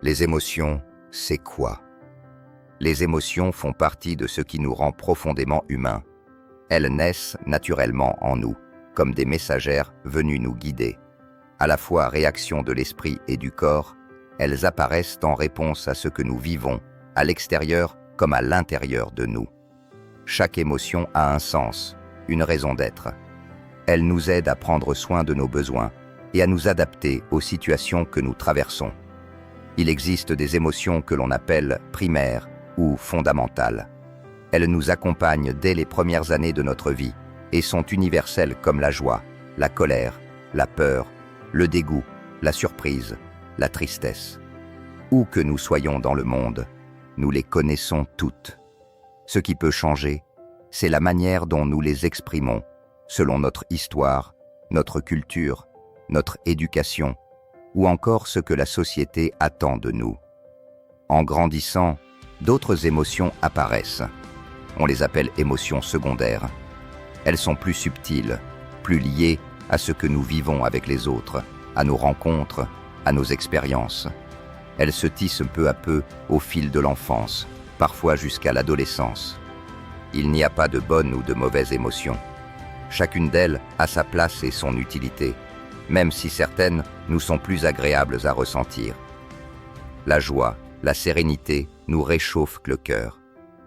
Les émotions, c'est quoi? Les émotions font partie de ce qui nous rend profondément humains. Elles naissent naturellement en nous, comme des messagères venues nous guider. À la fois réaction de l'esprit et du corps, elles apparaissent en réponse à ce que nous vivons, à l'extérieur comme à l'intérieur de nous. Chaque émotion a un sens, une raison d'être. Elle nous aide à prendre soin de nos besoins et à nous adapter aux situations que nous traversons. Il existe des émotions que l'on appelle primaires ou fondamentales. Elles nous accompagnent dès les premières années de notre vie et sont universelles comme la joie, la colère, la peur, le dégoût, la surprise, la tristesse. Où que nous soyons dans le monde, nous les connaissons toutes. Ce qui peut changer, c'est la manière dont nous les exprimons, selon notre histoire, notre culture, notre éducation, ou encore ce que la société attend de nous. En grandissant, d'autres émotions apparaissent. On les appelle émotions secondaires. Elles sont plus subtiles, plus liées à ce que nous vivons avec les autres, à nos rencontres, à nos expériences. Elles se tissent peu à peu au fil de l'enfance, parfois jusqu'à l'adolescence. Il n'y a pas de bonnes ou de mauvaises émotions. Chacune d'elles a sa place et son utilité, même si certaines nous sont plus agréables à ressentir. La joie, la sérénité nous réchauffent le cœur.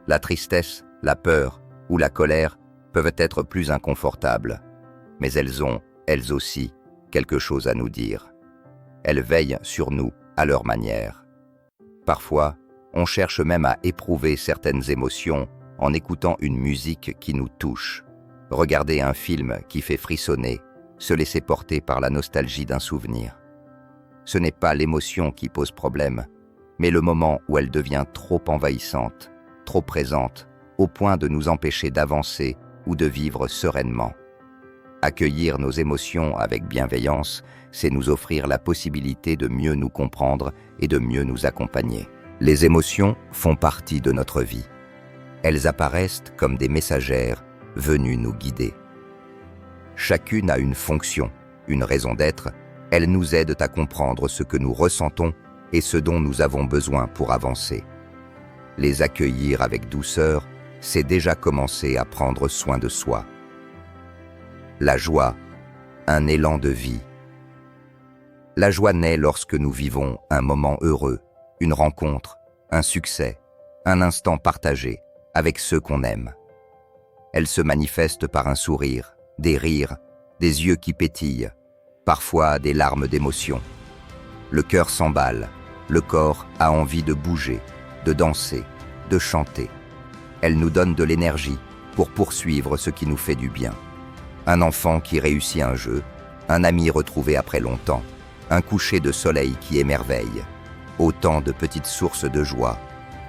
La tristesse, la peur ou la colère peuvent être plus inconfortables, mais elles ont, elles aussi, quelque chose à nous dire. Elles veillent sur nous à leur manière. Parfois, on cherche même à éprouver certaines émotions en écoutant une musique qui nous touche, regarder un film qui fait frissonner, se laisser porter par la nostalgie d'un souvenir. Ce n'est pas l'émotion qui pose problème, mais le moment où elle devient trop envahissante, trop présente, au point de nous empêcher d'avancer ou de vivre sereinement. Accueillir nos émotions avec bienveillance, c'est nous offrir la possibilité de mieux nous comprendre et de mieux nous accompagner. Les émotions font partie de notre vie. Elles apparaissent comme des messagères venues nous guider. Chacune a une fonction, une raison d'être. Elles nous aident à comprendre ce que nous ressentons et ce dont nous avons besoin pour avancer. Les accueillir avec douceur, c'est déjà commencer à prendre soin de soi. La joie, un élan de vie. La joie naît lorsque nous vivons un moment heureux, une rencontre, un succès, un instant partagé avec ceux qu'on aime. Elle se manifeste par un sourire, des rires, des yeux qui pétillent, parfois des larmes d'émotion. Le cœur s'emballe, le corps a envie de bouger, de danser, de chanter. Elle nous donne de l'énergie pour poursuivre ce qui nous fait du bien. Un enfant qui réussit un jeu, un ami retrouvé après longtemps, un coucher de soleil qui émerveille. Autant de petites sources de joie.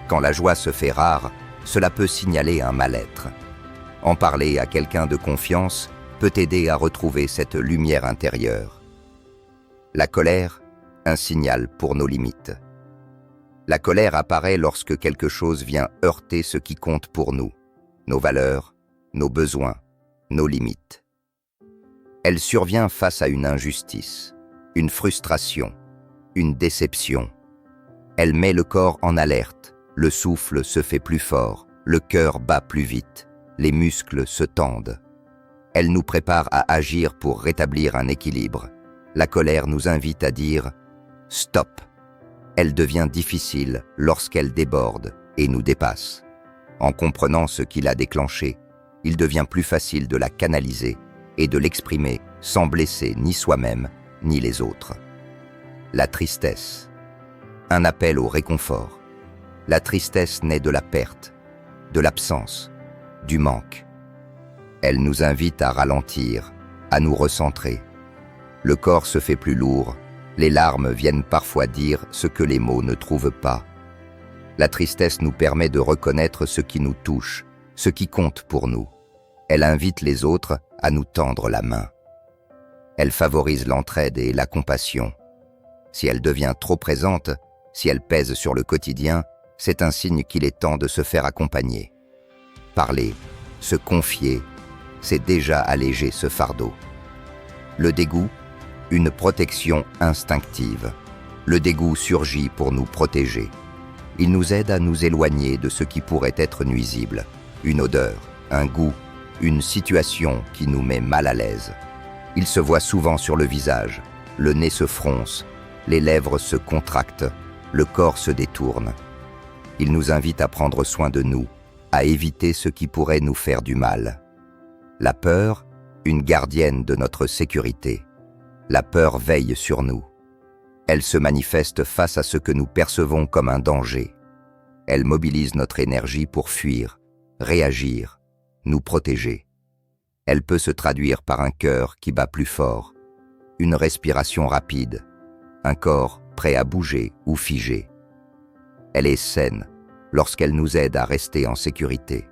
Quand la joie se fait rare, cela peut signaler un mal-être. En parler à quelqu'un de confiance peut aider à retrouver cette lumière intérieure. La colère, un signal pour nos limites. La colère apparaît lorsque quelque chose vient heurter ce qui compte pour nous, nos valeurs, nos besoins, nos limites. Elle survient face à une injustice, une frustration, une déception. Elle met le corps en alerte, le souffle se fait plus fort, le cœur bat plus vite, les muscles se tendent. Elle nous prépare à agir pour rétablir un équilibre. La colère nous invite à dire « stop ». Elle devient difficile lorsqu'elle déborde et nous dépasse. En comprenant ce qui l'a déclenchée, il devient plus facile de la canaliser et de l'exprimer sans blesser ni soi-même ni les autres. La tristesse. Un appel au réconfort. La tristesse naît de la perte, de l'absence, du manque. Elle nous invite à ralentir, à nous recentrer. Le corps se fait plus lourd, les larmes viennent parfois dire ce que les mots ne trouvent pas. La tristesse nous permet de reconnaître ce qui nous touche, ce qui compte pour nous. Elle invite les autres à nous tendre la main. Elle favorise l'entraide et la compassion. Si elle devient trop présente, si elle pèse sur le quotidien, c'est un signe qu'il est temps de se faire accompagner. Parler, se confier, c'est déjà alléger ce fardeau. Le dégoût, une protection instinctive. Le dégoût surgit pour nous protéger. Il nous aide à nous éloigner de ce qui pourrait être nuisible. Une odeur, un goût, une situation qui nous met mal à l'aise. Il se voit souvent sur le visage. Le nez se fronce, les lèvres se contractent, le corps se détourne. Il nous invite à prendre soin de nous, à éviter ce qui pourrait nous faire du mal. La peur, une gardienne de notre sécurité. La peur veille sur nous. Elle se manifeste face à ce que nous percevons comme un danger. Elle mobilise notre énergie pour fuir, réagir, nous protéger. Elle peut se traduire par un cœur qui bat plus fort, une respiration rapide, un corps prêt à bouger ou figer. Elle est saine lorsqu'elle nous aide à rester en sécurité.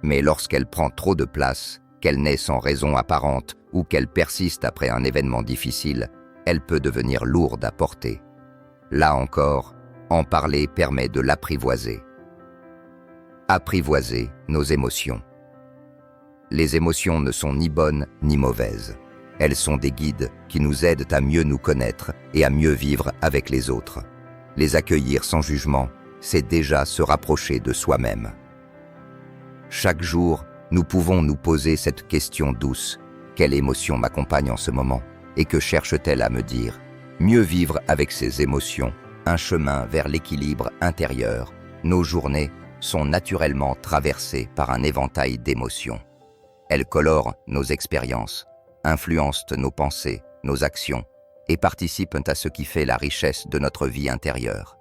Mais lorsqu'elle prend trop de place, qu'elle naît sans raison apparente ou qu'elle persiste après un événement difficile, elle peut devenir lourde à porter. Là encore, en parler permet de l'apprivoiser. Apprivoiser nos émotions. Les émotions ne sont ni bonnes ni mauvaises. Elles sont des guides qui nous aident à mieux nous connaître et à mieux vivre avec les autres. Les accueillir sans jugement, c'est déjà se rapprocher de soi-même. Chaque jour, nous pouvons nous poser cette question douce. Quelle émotion m'accompagne en ce moment et que cherche-t-elle à me dire? Mieux vivre avec ces émotions, un chemin vers l'équilibre intérieur. Nos journées sont naturellement traversées par un éventail d'émotions. Elles colorent nos expériences, influencent nos pensées, nos actions et participent à ce qui fait la richesse de notre vie intérieure.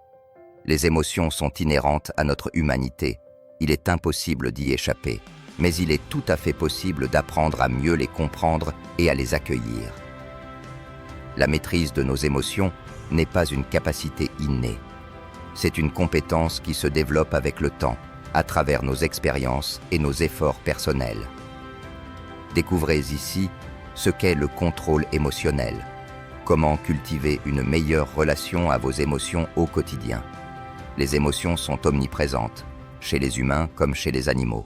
Les émotions sont inhérentes à notre humanité. Il est impossible d'y échapper, mais il est tout à fait possible d'apprendre à mieux les comprendre et à les accueillir. La maîtrise de nos émotions n'est pas une capacité innée. C'est une compétence qui se développe avec le temps, à travers nos expériences et nos efforts personnels. Découvrez ici ce qu'est le contrôle émotionnel, comment cultiver une meilleure relation à vos émotions au quotidien. Les émotions sont omniprésentes, chez les humains comme chez les animaux.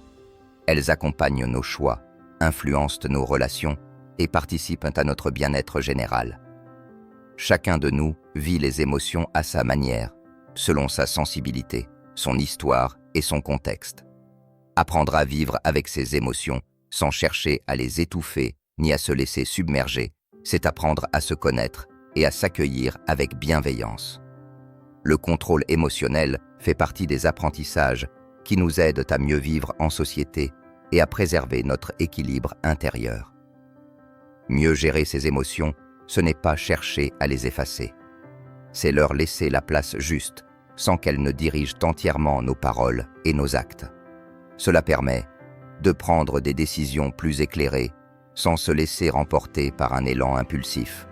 Elles accompagnent nos choix, influencent nos relations et participent à notre bien-être général. Chacun de nous vit les émotions à sa manière, selon sa sensibilité, son histoire et son contexte. Apprendre à vivre avec ses émotions sans chercher à les étouffer ni à se laisser submerger, c'est apprendre à se connaître et à s'accueillir avec bienveillance. Le contrôle émotionnel fait partie des apprentissages qui nous aident à mieux vivre en société et à préserver notre équilibre intérieur. Mieux gérer ses émotions, ce n'est pas chercher à les effacer. C'est leur laisser la place juste, sans qu'elles ne dirigent entièrement nos paroles et nos actes. Cela permet de prendre des décisions plus éclairées, sans se laisser remporter par un élan impulsif,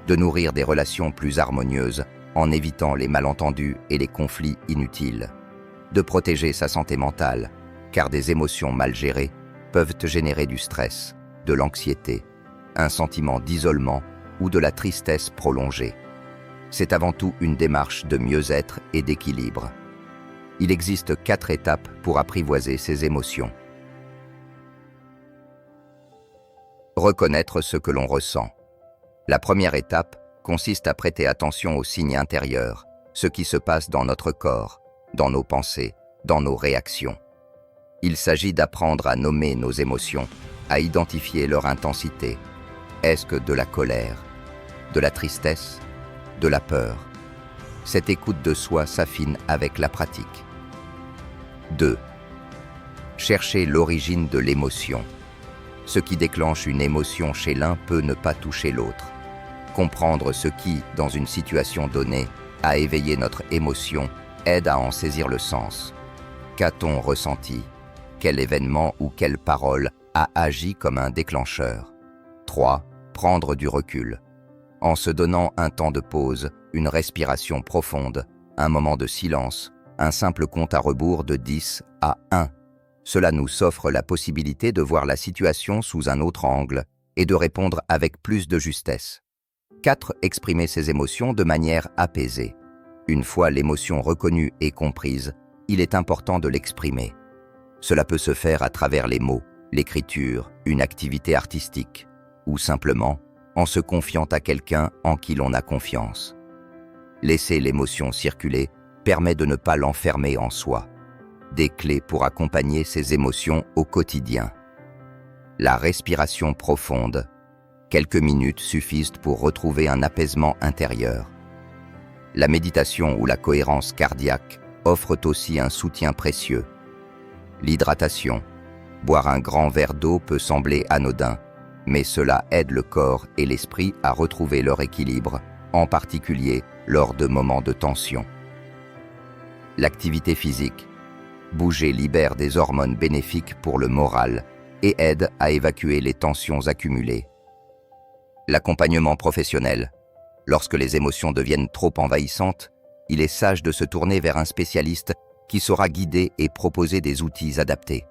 de nourrir des relations plus harmonieuses en évitant les malentendus et les conflits inutiles, de protéger sa santé mentale, car des émotions mal gérées peuvent générer du stress, de l'anxiété, un sentiment d'isolement ou de la tristesse prolongée. C'est avant tout une démarche de mieux-être et d'équilibre. Il existe 4 étapes pour apprivoiser ses émotions. Reconnaître ce que l'on ressent. La première étape consiste à prêter attention aux signes intérieurs, ce qui se passe dans notre corps, dans nos pensées, dans nos réactions. Il s'agit d'apprendre à nommer nos émotions, à identifier leur intensité. Est-ce que de la colère, de la tristesse, de la peur? Cette écoute de soi s'affine avec la pratique. 2. Chercher l'origine de l'émotion. Ce qui déclenche une émotion chez l'un peut ne pas toucher l'autre. Comprendre ce qui, dans une situation donnée, a éveillé notre émotion aide à en saisir le sens. Qu'a-t-on ressenti? Quel événement ou quelle parole a agi comme un déclencheur? 3. Prendre du recul. En se donnant un temps de pause, une respiration profonde, un moment de silence, un simple compte à rebours de 10 à 1. Cela nous offre la possibilité de voir la situation sous un autre angle et de répondre avec plus de justesse. 4. Exprimer ses émotions de manière apaisée. Une fois l'émotion reconnue et comprise, il est important de l'exprimer. Cela peut se faire à travers les mots, l'écriture, une activité artistique, ou simplement en se confiant à quelqu'un en qui l'on a confiance. Laisser l'émotion circuler permet de ne pas l'enfermer en soi. Des clés pour accompagner ces émotions au quotidien. La respiration profonde. Quelques minutes suffisent pour retrouver un apaisement intérieur. La méditation ou la cohérence cardiaque offrent aussi un soutien précieux. L'hydratation. Boire un grand verre d'eau peut sembler anodin, mais cela aide le corps et l'esprit à retrouver leur équilibre, en particulier lors de moments de tension. L'activité physique. Bouger libère des hormones bénéfiques pour le moral et aide à évacuer les tensions accumulées. L'accompagnement professionnel. Lorsque les émotions deviennent trop envahissantes, il est sage de se tourner vers un spécialiste qui saura guider et proposer des outils adaptés.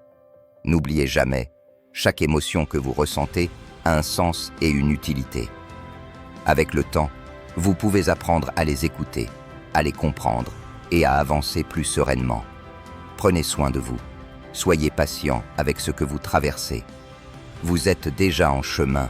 N'oubliez jamais, chaque émotion que vous ressentez a un sens et une utilité. Avec le temps, vous pouvez apprendre à les écouter, à les comprendre et à avancer plus sereinement. Prenez soin de vous. Soyez patient avec ce que vous traversez. Vous êtes déjà en chemin